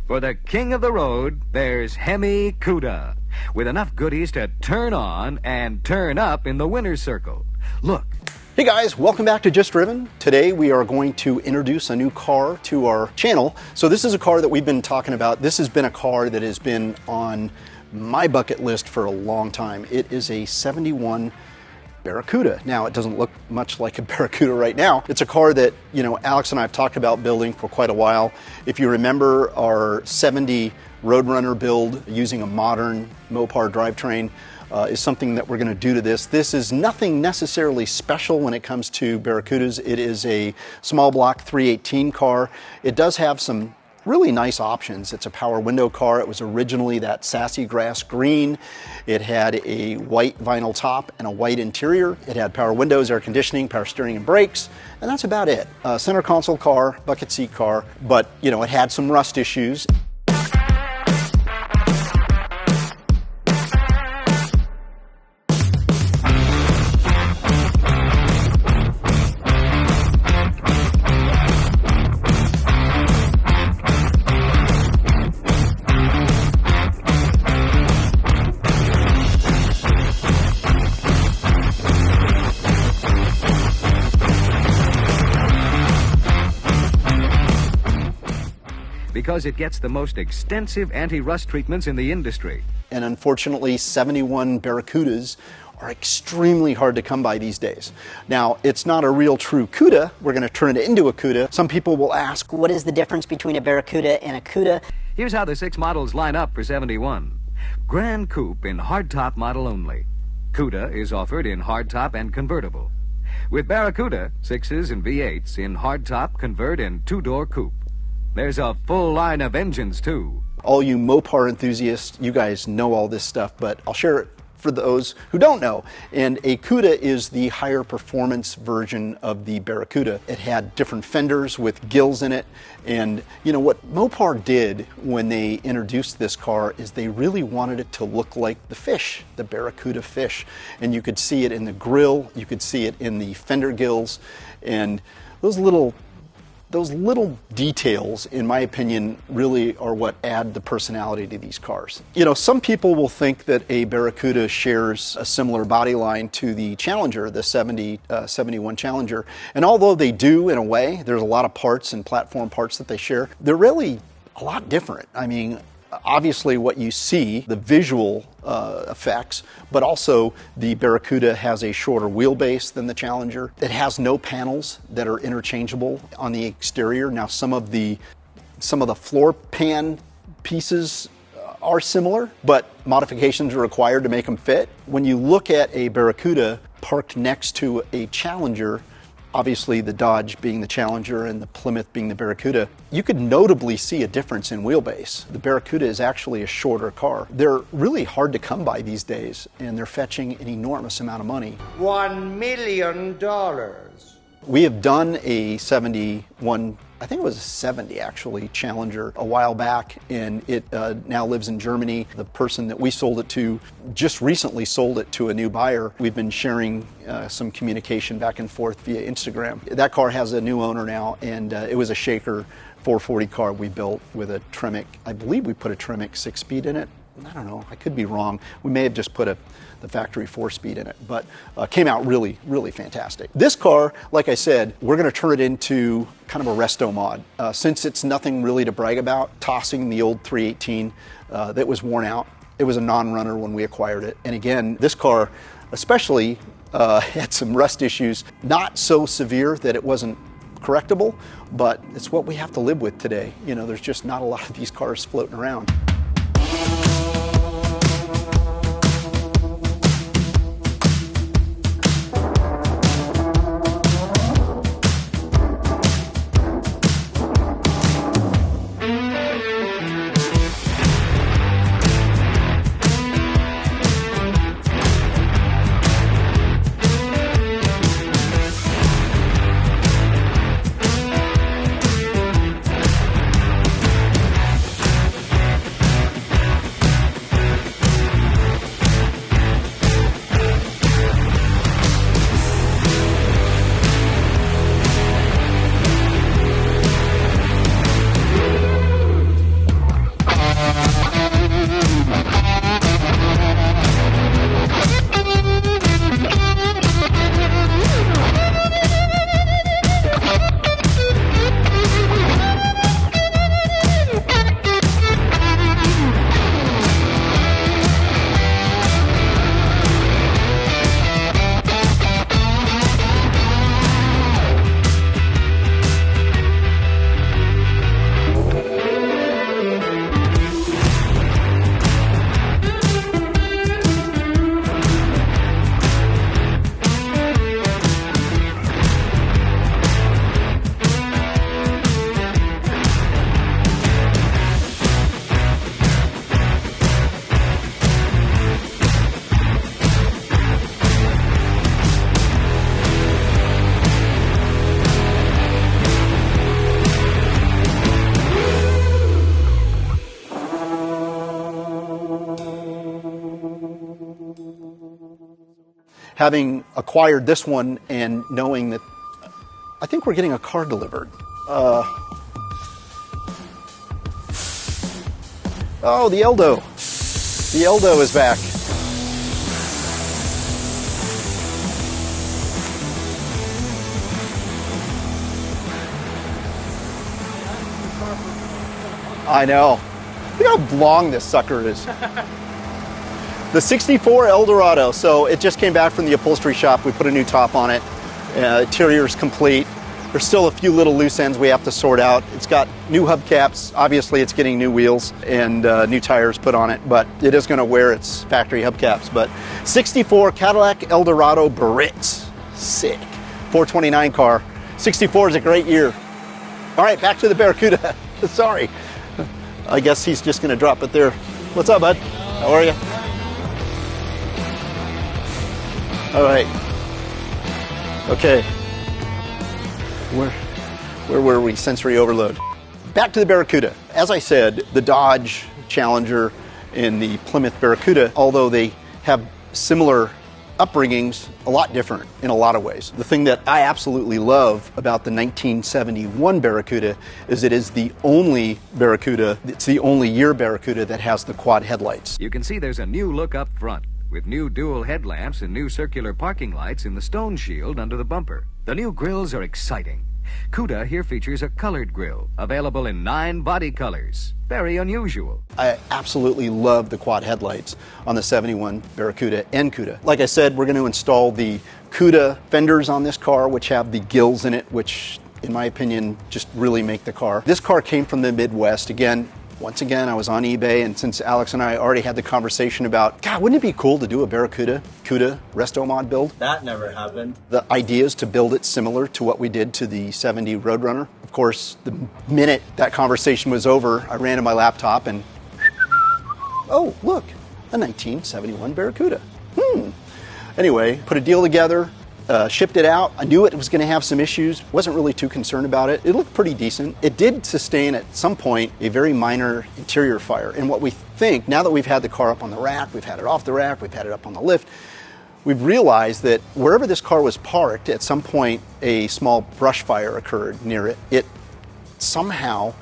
For the king of the road, there's Barracuda, with enough goodies to turn on and turn up in the winner's circle. Look. Hey guys, welcome back to Just Driven. Today we are going to introduce a new car to our channel. So this is a car that we've been talking about. This has been a car that has been on my bucket list for a long time. It is a 71 Barracuda. Now, it doesn't look much like a Barracuda right now. It's a car that, Alex and I have talked about building for quite a while. If you remember our 70 Roadrunner build using a modern mopar drivetrain, is something that we're going to do to this. This is nothing necessarily special when it comes to Barracudas. It is a small block 318 car. It does have some really nice options. It's a power window car. It was originally that sassy grass green. It had a white vinyl top and a white interior. It had power windows, air conditioning, power steering and brakes, and that's about it. Center console car, bucket seat car, but it had some rust issues. Because it gets the most extensive anti-rust treatments in the industry. And unfortunately, 71 Barracudas are extremely hard to come by these days. Now, it's not a real true Cuda. We're going to turn it into a Cuda. Some people will ask, what is the difference between a Barracuda and a Cuda? Here's how the 6 models line up for 71. Grand Coupe in hardtop model only. Cuda is offered in hardtop and convertible. With Barracuda, 6s and V8s in hardtop convert and 2-door coupe. There's a full line of engines, too. All you Mopar enthusiasts, you guys know all this stuff, but I'll share it for those who don't know. And a Cuda is the higher performance version of the Barracuda. It had different fenders with gills in it. And what Mopar did when they introduced this car is they really wanted it to look like the fish, the Barracuda fish. And you could see it in the grille, you could see it in the fender gills, and those little details, in my opinion, really are what add the personality to these cars. Some people will think that a Barracuda shares a similar body line to the Challenger, the 71 Challenger. And although they do in a way, there's a lot of parts and platform parts that they share, they're really a lot different. I mean, obviously what you see, the visual effects, but also the Barracuda has a shorter wheelbase than the Challenger. It has no panels that are interchangeable on the exterior. Now some of the floor pan pieces are similar, but modifications are required to make them fit. When you look at a Barracuda parked next to a Challenger, obviously the Dodge being the Challenger and the Plymouth being the Barracuda, you could notably see a difference in wheelbase. The Barracuda is actually a shorter car. They're really hard to come by these days, and they're fetching an enormous amount of money. $1 million. We have done a 71, I think it was a 70 actually, Challenger a while back, and it now lives in Germany. The person that we sold it to just recently sold it to a new buyer. We've been sharing some communication back and forth via Instagram. That car has a new owner now, and it was a Shaker 440 car we built with a Tremec. I believe we put a Tremec 6-speed in it. I don't know, I could be wrong. We may have just put the factory 4-speed in it, but came out really, really fantastic. This car, like I said, we're gonna turn it into kind of a resto mod. Since it's nothing really to brag about, tossing the old 318 that was worn out. It was a non-runner when we acquired it. And again, this car especially had some rust issues, not so severe that it wasn't correctable, but it's what we have to live with today. There's just not a lot of these cars floating around. having acquired this one and knowing that I think we're getting a car delivered. Oh, the Eldo. The Eldo is back. I know. Look how long this sucker is. The 64 Dorado. So it just came back from the upholstery shop. We put a new top on it. Interior's complete. There's still a few little loose ends we have to sort out. It's got new hubcaps. Obviously, it's getting new wheels and new tires put on it, but it is going to wear its factory hubcaps. But 64 Cadillac Eldorado Barrett. Sick. 429 car. 64 is a great year. All right, back to the Barracuda. Sorry. I guess he's just going to drop it there. What's up, bud? How are you? All right. Okay. Where were we? Sensory overload. Back to the Barracuda. As I said, the Dodge Challenger and the Plymouth Barracuda, although they have similar upbringings, a lot different in a lot of ways. The thing that I absolutely love about the 1971 Barracuda is it is the only Barracuda, it's the only year Barracuda that has the quad headlights. You can see there's a new look up front with new dual headlamps and new circular parking lights in the stone shield under the bumper. The new grills are exciting. Cuda here features a colored grille, available in 9 body colors. Very unusual. I absolutely love the quad headlights on the 71 Barracuda and Cuda. Like I said, we're going to install the Cuda fenders on this car, which have the gills in it, which, in my opinion, just really make the car. This car came from the Midwest. Once again, I was on eBay, and since Alex and I already had the conversation about, God, wouldn't it be cool to do a Barracuda Cuda resto mod build? That never happened. The idea is to build it similar to what we did to the 70 Roadrunner. Of course, the minute that conversation was over, I ran to my laptop and, oh, look, a 1971 Barracuda. Anyway, put a deal together. Shipped it out. I knew it was going to have some issues. Wasn't really too concerned about it. It looked pretty decent. It did sustain at some point a very minor interior fire. And what we think, now that we've had the car up on the rack, we've had it off the rack, we've had it up on the lift, we've realized that wherever this car was parked, at some point a small brush fire occurred near it. It somehow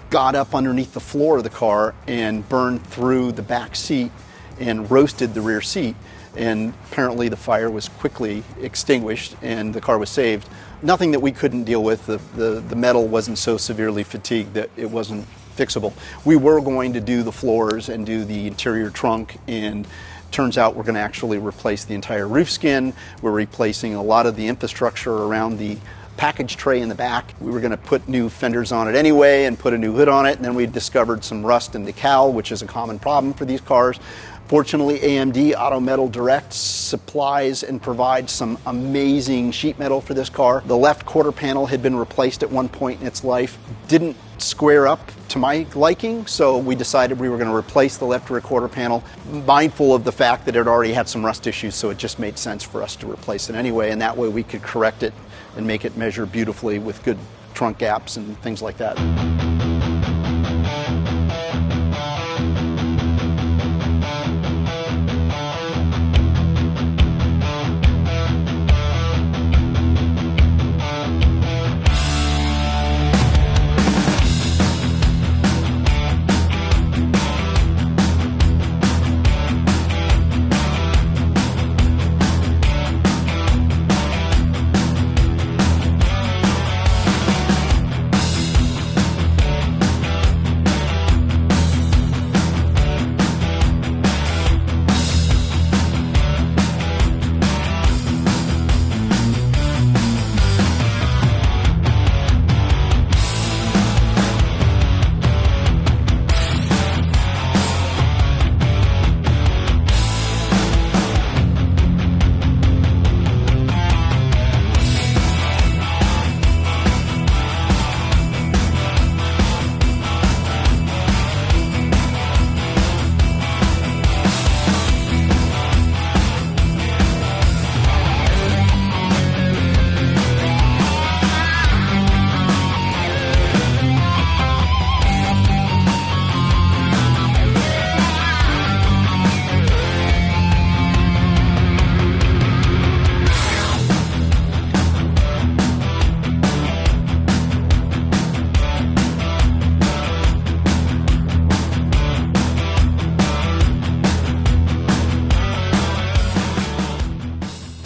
got up underneath the floor of the car and burned through the back seat and roasted the rear seat. And apparently the fire was quickly extinguished and the car was saved. Nothing that we couldn't deal with. The metal wasn't so severely fatigued that it wasn't fixable. We were going to do the floors and do the interior trunk, and turns out we're going to actually replace the entire roof skin. We're replacing a lot of the infrastructure around the package tray in the back. We were going to put new fenders on it anyway and put a new hood on it, and then we discovered some rust in the cowl, which is a common problem for these cars. Fortunately, AMD Auto Metal Direct supplies and provides some amazing sheet metal for this car. The left quarter panel had been replaced at one point in its life. Didn't square up to my liking, so we decided we were going to replace the left rear quarter panel, mindful of the fact that it already had some rust issues, so it just made sense for us to replace it anyway, and that way we could correct it and make it measure beautifully with good trunk gaps and things like that.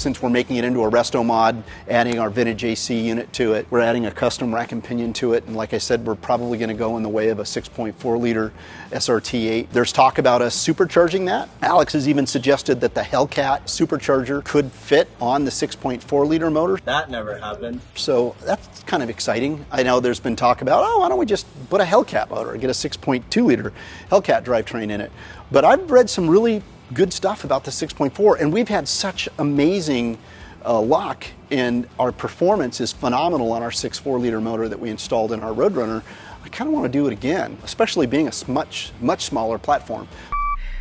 since we're making it into a resto mod, adding our vintage AC unit to it. We're adding a custom rack and pinion to it, and like I said, we're probably going to go in the way of a 6.4 liter SRT8. There's talk about us supercharging that. Alex has even suggested that the Hellcat supercharger could fit on the 6.4 liter motor. That never happened. So that's kind of exciting. I know there's been talk about, oh, why don't we just put a Hellcat motor and get a 6.2 liter Hellcat drivetrain in it. But I've read some really good stuff about the 6.4, and we've had such amazing luck, and our performance is phenomenal on our 6.4 liter motor that we installed in our Roadrunner. I kind of want to do it again, especially being a much smaller platform.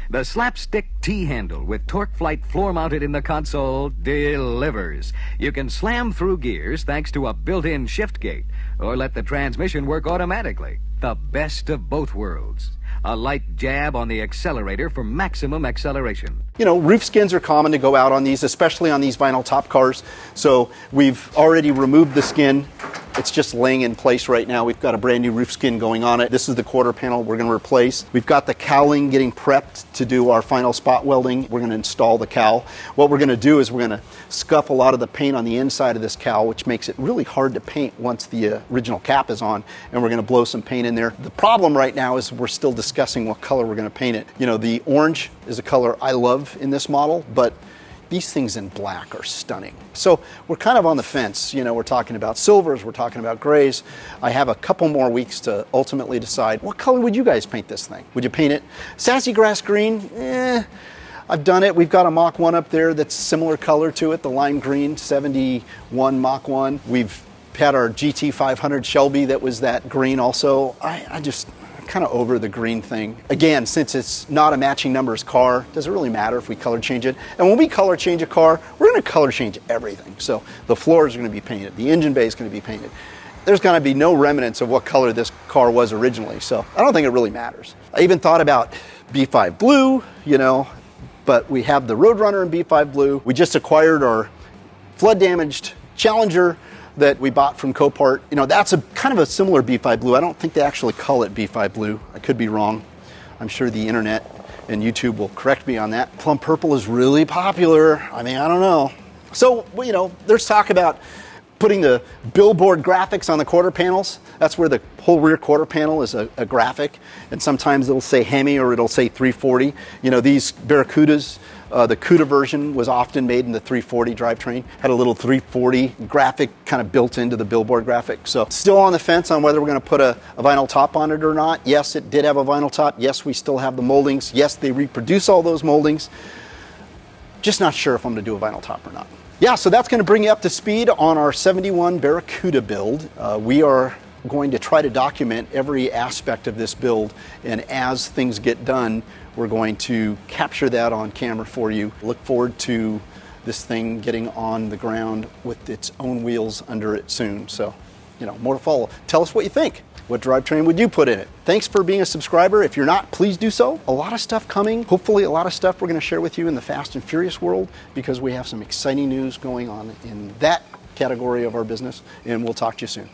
The slapstick T-handle with torque flight floor mounted in the console delivers. You can slam through gears thanks to a built-in shift gate, or let the transmission work automatically. The best of both worlds. A light jab on the accelerator for maximum acceleration. You know, roof skins are common to go out on these, especially on these vinyl top cars. So we've already removed the skin. It's just laying in place right now. We've got a brand new roof skin going on it. This is the quarter panel we're going to replace. We've got the cowling getting prepped to do our final spot welding. We're going to install the cowl. What we're going to do is we're going to scuff a lot of the paint on the inside of this cowl, which makes it really hard to paint once the original cap is on, and we're going to blow some paint in there. The problem right now is we're still discussing what color we're going to paint it. You know, the orange is a color I love in this model, but these things in black are stunning. So we're kind of on the fence. You know, we're talking about silvers, we're talking about grays. I have a couple more weeks to ultimately decide, what color would you guys paint this thing? Would you paint it sassy grass green? I've done it. We've got a Mach 1 up there that's similar color to it, the lime green, 71 Mach 1. We've had our GT 500 Shelby that was that green also. I'm kind of over the green thing. Again, since it's not a matching numbers car, does it really matter if we color change it? And when we color change a car, we're going to color change everything. So the floors are going to be painted, the engine bay is going to be painted. There's going to be no remnants of what color this car was originally, so I don't think it really matters. I even thought about B5 blue, you know, but we have the Roadrunner in B5 blue. We just acquired our flood damaged Challenger that we bought from Copart. You know, that's a kind of a similar B5 blue. I don't think they actually call it B5 blue. I could be wrong. I'm sure the internet and YouTube will correct me on that. Plum purple is really popular. I mean, I don't know. So, you know, there's talk about putting the billboard graphics on the quarter panels. That's where the whole rear quarter panel is a graphic, and sometimes it'll say Hemi or it'll say 340. You know, these Barracudas, the CUDA version was often made in the 340 drivetrain, had a little 340 graphic kind of built into the billboard graphic. So still on the fence on whether we're going to put a vinyl top on it or not. Yes, it did have a vinyl top. Yes, we still have the moldings. Yes, they reproduce all those moldings. Just not sure if I'm going to do a vinyl top or not. Yeah, so that's going to bring you up to speed on our 71 Barracuda build. We are going to try to document every aspect of this build, and as things get done, we're going to capture that on camera for you. Look forward to this thing getting on the ground with its own wheels under it soon. So, you know, more to follow. Tell us what you think. What drivetrain would you put in it? Thanks for being a subscriber. If you're not, please do so. A lot of stuff coming. Hopefully a lot of stuff we're going to share with you in the Fast and Furious world, because we have some exciting news going on in that category of our business, and we'll talk to you soon.